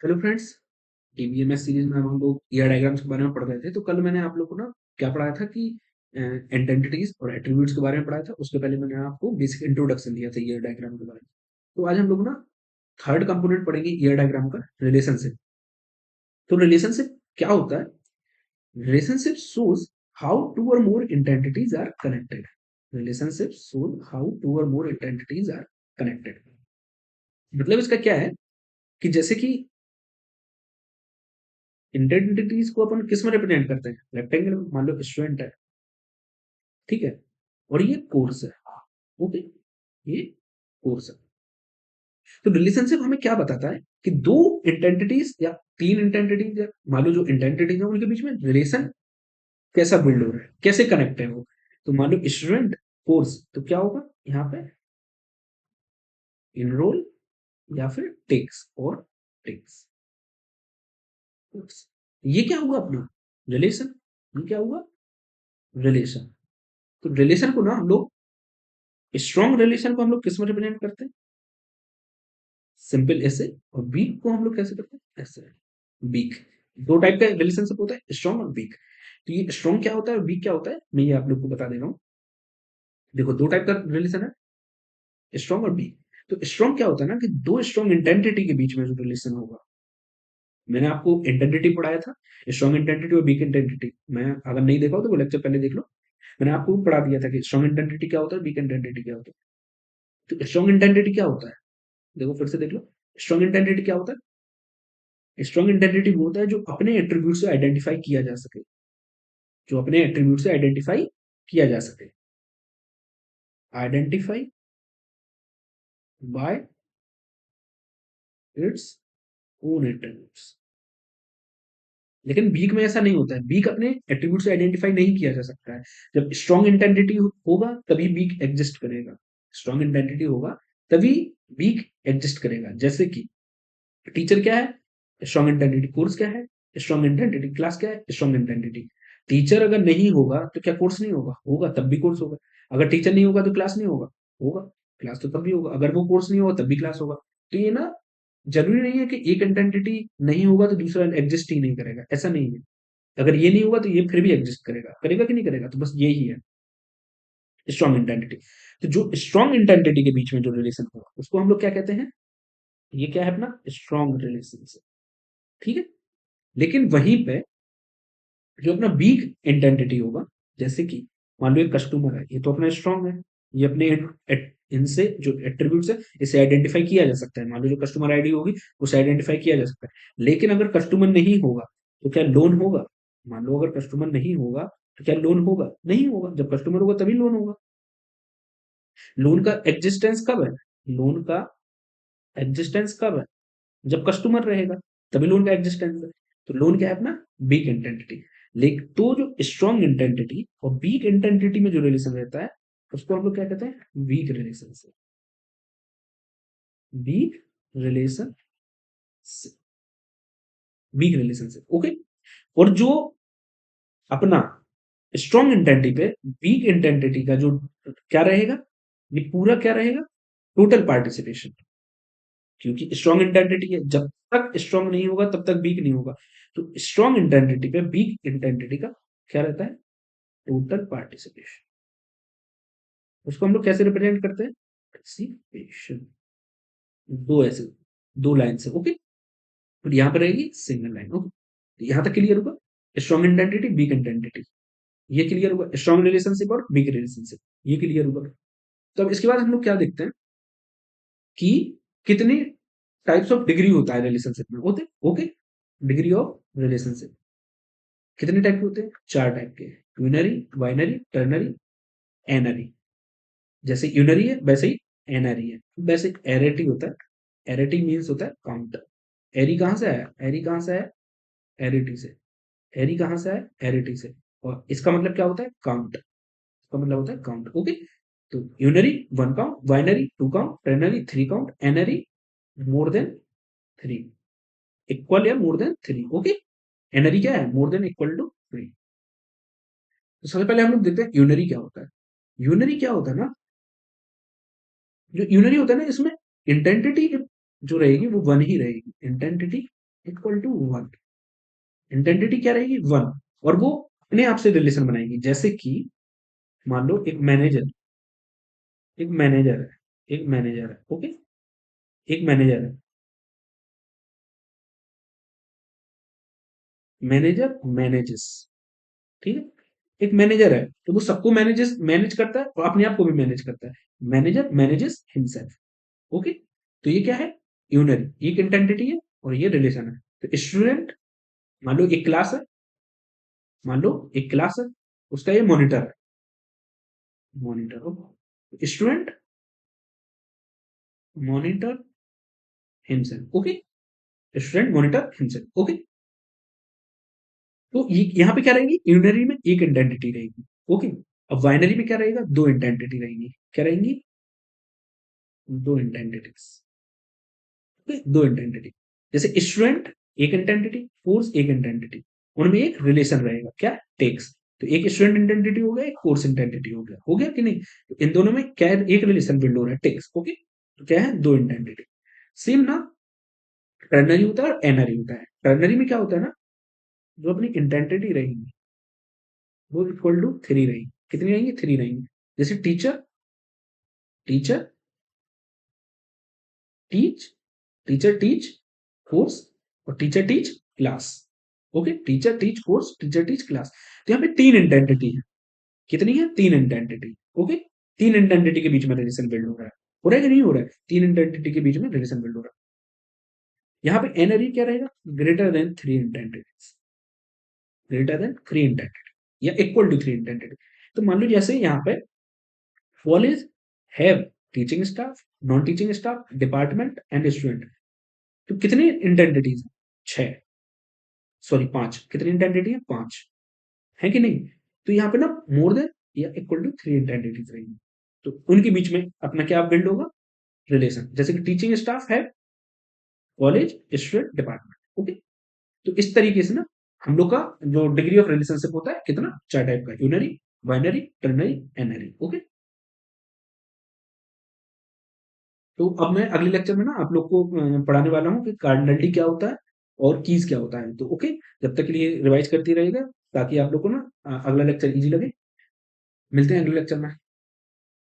Hello friends, टीबीएमएस series में हम लोग ईआर डायग्राम्स के बारे में पढ़ रहे थे। तो कल मैंने आप लोग को ना क्या पढ़ाया था कि एंटिटीज और एट्रीब्यूट्स के बारे में पढ़ाया था। उसके पहले मैंने आपको बेसिक इंट्रोडक्शन दिया था ईआर डायग्राम के बारे में। तो आज हम लोग ना थर्ड कंपोनेंट पढ़ेंगे ईआर डायग्राम का, रिलेशनशिप। तो रिलेशनशिप क्या होता है? Relationship shows how two or more entities are connected. Relationship shows how two or more entities are connected. मतलब इसका क्या है कि जैसे कि इंडेंटिटीज को अपन किस में रिप्रेजेंट करते हैं? रेक्टेंगल में। मान लो स्टूडेंट है, ठीक है, और ये कोर्स है। ओके, ये कोर्स है। तो रिलेशनशिप हमें क्या बताता है कि दो इंटेंटिटीज या तीन इंटेंटिटीज या मान लो जो इंटेंटिटीज है उनके बीच में रिलेशन कैसा बिल्ड हो रहा है, कैसे कनेक्ट है वो। तो मान लो स्टूडेंट कोर्स, तो क्या होगा यहाँ पे? इनरोल या फिर टेक्स और टेक्स। ये क्या हुआ अपना? रिलेशन। ये क्या हुआ? रिलेशन। तो रिलेशन को ना हम लोग, स्ट्रॉन्ग रिलेशन को हम लोग किस में रिप्रेजेंट करते हैं? सिंपल ऐसे। और वीक को हम लोग कैसे करते हैं? ऐसे। वीक। दो टाइप का रिलेशनशिप होता है, स्ट्रॉन्ग और वीक। तो ये स्ट्रॉन्ग क्या होता है और वीक क्या होता है, मैं ये आप लोग को बता दे रहा हूँ। देखो, दो टाइप का रिलेशन है, स्ट्रॉन्ग और वीक। तो स्ट्रॉन्ग क्या होता है ना कि दो स्ट्रॉन्ग इंटेंटिटी के बीच में जो रिलेशन होगा। मैंने आपको इंटेंटिटी पढ़ाया था, स्ट्रॉन्ग इंटेंटिटी और वीक इंटेंटिटी। मैं अगर नहीं देखा हो तो वो लेक्चर पहले देख लो। मैंने आपको पढ़ा दिया था कि स्ट्रॉन्ग इंटेंटिटी क्या होता है, वीक इंटेंटिटी क्या होता है। तो स्ट्रॉन्ग इंटेंटिटी क्या होता है? देखो फिर से देख लो। स्ट्रॉन्ग इंटेंटिटी क्या होता है? स्ट्रॉन्ग इंटेंटिटी वो होता है जो अपने एट्रीब्यूट से आइडेंटिफाई किया जा सके। जो अपने एट्रीब्यूट से आइडेंटिफाई किया जा सके। Identify bye its own attributes. लेकिन वीक में ऐसा नहीं होता है, वीक अपने एट्रीब्यूट से आइडेंटिफाई नहीं किया जा सकता है। जब स्ट्रॉन्ग इंटेंटिटी होगा तभी वीक एग्जिस्ट करेगा। स्ट्रॉन्ग इंटेंटिटी होगा तभी वीक एग्जिस्ट करेगा। जैसे कि टीचर क्या है? स्ट्रॉन्ग इंटेंटिटी। कोर्स क्या है? स्ट्रॉन्ग इंटेंटिटी। क्लास क्या है? स्ट्रॉन्ग इंटेंटिटी। टीचर अगर नहीं होगा तो क्या कोर्स नहीं होगा? होगा, तब भी कोर्स होगा। अगर टीचर नहीं होगा तो क्लास नहीं होगा? होगा। क्लास तो तब भी होगा। अगर वो कोर्स नहीं होगा तब भी क्लास होगा। तो ये ना, जरूरी नहीं है कि एक आइडेंटिटी नहीं होगा तो दूसरा एग्जिस्ट ही नहीं करेगा, ऐसा नहीं है। अगर ये नहीं होगा तो ये फिर भी एग्जिस्ट करेगा, करेगा कि नहीं करेगा? तो बस यही है स्ट्रॉन्ग आइडेंटिटी। तो जो स्ट्रॉन्ग आइडेंटिटी के बीच में जो रिलेशन होगा उसको हम लोग क्या कहते हैं? ये क्या है अपना? Strong relationship. ठीक है। लेकिन वहीं पे जो अपना वीक आइडेंटिटी होगा, जैसे कि मान लो एक कस्टमर है, ये तो अपना स्ट्रॉन्ग है। ये अपने इनसे जो एट्रीब्यूट्स है इसे आइडेंटिफाई किया जा सकता है। मान लो जो कस्टमर आईडी होगी उसे आइडेंटिफाई किया जा सकता है। लेकिन अगर कस्टमर नहीं होगा तो क्या लोन होगा? मान लो अगर कस्टमर नहीं होगा तो क्या लोन होगा? नहीं होगा। जब कस्टमर होगा तभी लोन होगा। लोन का एग्जिस्टेंस कब है? लोन का एग्जिस्टेंस कब है? जब कस्टमर रहेगा तभी लोन का एग्जिस्टेंस है। तो लोन क्या है अपना? वीक इंटेंटिटी। लेकिन तो जो स्ट्रॉन्ग इंटेंटिटी और वीक इंटेंटिटी में जो रिलेशन रहता है उसको हम लोग क्या कहते हैं? वीक रिलेशन से। वीक रिलेशन से। वीक रिलेशन से। ओके। और जो अपना स्ट्रॉन्ग इंटेंटिटी पे वीक इंटेंटिटी का जो क्या रहेगा, ये पूरा क्या रहेगा? Total participation. क्योंकि स्ट्रॉन्ग इंटेंसिटी है, जब तक स्ट्रॉन्ग नहीं होगा तब तक वीक नहीं होगा। तो स्ट्रॉन्ग इंटेंसिटी पे वीक इंटेंसिटी का क्या रहता है? Total participation. उसको हम लोग कैसे रिप्रेजेंट करते हैं? पार्टिसिपेशन। दो ऐसे, दो लाइन से। ओके। तो यहाँ पे रहेगी सिंगल लाइन। ओके, यहाँ तक क्लियर होगा। स्ट्रॉन्ग इंटेंसिटी, वीक इंटेंसिटी, ये क्लियर होगा। स्ट्रॉन्ग रिलेशनशिप और वीक रिलेशनशिप, ये क्लियर होगा। तो अब इसके बाद हम लोग क्या देखते हैं कि कितनी टाइप्स ऑफ डिग्री होता है रिलेशनशिप में। Okay. Okay. Degree of relationship कितने टाइप के होते हैं? चार टाइप के। Unary, binary, ternary, n-ary. जैसे यूनरी है वैसे ही एनरी है। वैसे एरेटी होता है। एरेटी मीन्स होता है काउंट। एरी कहाँ से आया? एरी कहाँ से आया? एरिटी से। एरी कहाँ से आया? एरिटी से। और इसका मतलब क्या होता है? काउंट। इसका मतलब होता है काउंट। ओके। तो unary one count, binary two count, ternary three count, n ary more than three. Equal या more than three. Okay. N ary क्या है? More than equal to three. तो सबसे पहले हम लोग देखते हैं यूनरी क्या होता है। यूनरी क्या होता है ना, जो यूनरी होता है ना इसमें इंटेंसिटी जो रहेगी वो वन ही रहेगी। Intensity equal to 1। इंटेंसिटी क्या रहेगी? 1। और वो अपने आप से रिलेशन बनाएगी, जैसे कि मान लो एक मैनेजर है, ओके? एक मैनेजर है, मैनेजर मैनेजेस, ठीक है? एक मैनेजर है, तो वो सबको मैनेज करता है और अपने आप को भी मैनेज करता है। Manager manages himself, okay? तो ये क्या है? यूनरी, एक इंटेंटिटी है और ये रिलेशन है। तो स्टूडेंट, मान लो एक क्लास है, मान लो एक क्लास है, उसका ये मॉनिटर है, monitor student monitor himself, okay? Student monitor himself, okay? तो ये यहाँ पे क्या रहेगी? यूनरी में एक आइडेंटिटी रहेगी, ओके? अब बाइनरी में क्या रहेगा? दो आइडेंटिटी रहेंगी। क्या रहेंगी? दो आइडेंटिटीज, ओके? दो आइडेंटिटी। जैसे स्टूडेंट एक आइडेंटिटी, कोर्स एक आइडेंटिटी, उनमें एक रिलेशन रहेगा, क्या? टेक्स। तो एक स्टूडेंट आइडेंटिटी हो गया, एक कोर्स आइडेंटिटी हो गया कि नहीं? तो इन दोनों में क्या है? एक रिलेशन बिल्ड हो रहा है, टेक्स, ओके? तो क्या है? दो आइडेंटिटी। सेम ना टर्नरी होता है और एनरी होता है। टर्नरी में क्या होता है ना, जो अपनी आइडेंटिटी रहेगी वो इक्वल टू थ्री रहेगी। कितनी रहेंगी? थ्री रहेंगी। जैसे teacher, teacher teach, teacher teach course, और teacher teach class, okay? Teacher teach course, teacher teach class. तो यहाँ पे तीन आइडेंटिटी है। कितनी है? तीन आइडेंटिटी, ओके? तीन आइडेंटिटी के बीच में रिलेशन बिल्ड हो रहा है कि नहीं हो रहा है? तीन आइडेंटिटी के बीच में रिलेशन बिल्ड हो रहा है। यहाँ पे एनरी क्या रहेगा? Greater than three identities, greater than three identity या इक्वल टू थ्री आइडेंटिटी। तो मान लो जैसे यहाँ पे college have teaching staff, non teaching staff, department and student. तो कितनी आइडेंटिटीज? छह, सॉरी पांच। कितनी आइडेंटिटी है? पांच, है कि नहीं? तो यहाँ पे ना मोर देन या इक्वल टू थ्री आइडेंटिटीज रहेंगी। तो उनके बीच में अपना क्या बिल्ड होगा? रिलेशन। जैसे कि टीचिंग स्टाफ है, कॉलेज, स्टूडेंट, डिपार्टमेंट, ओके? तो इस तरीके से ना हम लोग का जो डिग्री ऑफ रिलेशनशिप होता है कितना? चार टाइप का, unary, binary, ternary, n-ary, okay? तो अब मैं अगले लेक्चर में ना आप लोग को पढ़ाने वाला हूँ कि कार्डिनलिटी क्या होता है और कीज क्या होता है। तो ओके, जब तक के लिए रिवाइज करती रहेगा ताकि आप लोग को ना अगला लेक्चर इजी लगे। मिलते हैं अगले लेक्चर में।